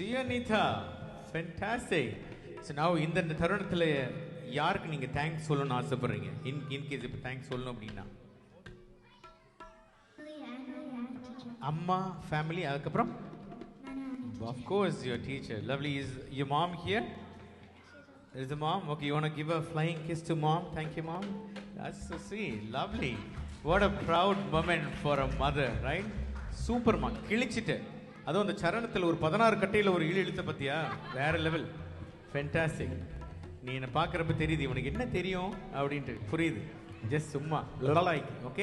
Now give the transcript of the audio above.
Shianita, fantastic. So now இந்த தருணத்துல யாருக்கு நீங்க தேங்க்ஸ் சொல்லணும்னு ஆசைப்படுறீங்க? இன் கேஸ் இப்போ தேங்க்ஸ் சொல்லணும் அப்படின்னா அம்மா, ஃபேமிலி, அதுக்கப்புறம் of course your teacher. Lovely. Is your mom here? Is the mom? Okay, you want to give a flying kiss to mom? Thank you, mom. That's so sweet. Lovely. What a proud moment for a mother, right? Super ma. கிழிச்சிட்டு அதுவும் அந்த சரணத்தில் ஒரு 16 கட்டையில் ஒரு இழுத்த பத்தியா, வேற level. Fantastic. நீ என்ன பார்க்குறப்ப தெரியுது இவனுக்கு என்ன தெரியும் அப்படின்ட்டு புரியுது. ஜஸ்ட் சும்மா ஓகே.